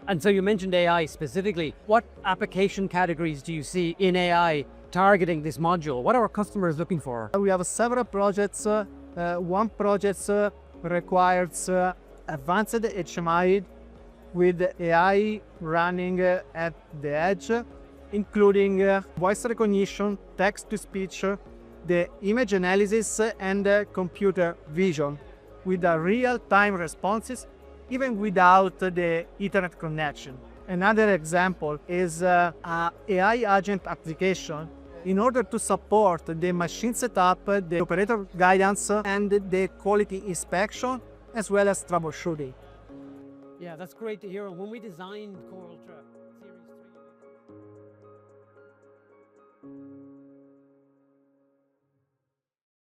And so you mentioned AI specifically. What application categories do you see in AI targeting this module? What are our customers looking for? We have several projects. One project requires advanced HMI with AI running at the edge, including voice recognition, text-to-speech, the image analysis, and computer vision with real-time responses, even without the Ethernet connection. Another example is an AI agent application in order to support the machine setup, the operator guidance, and the quality inspection, as well as troubleshooting. Yeah, that's great to hear. When we designed Core Ultra,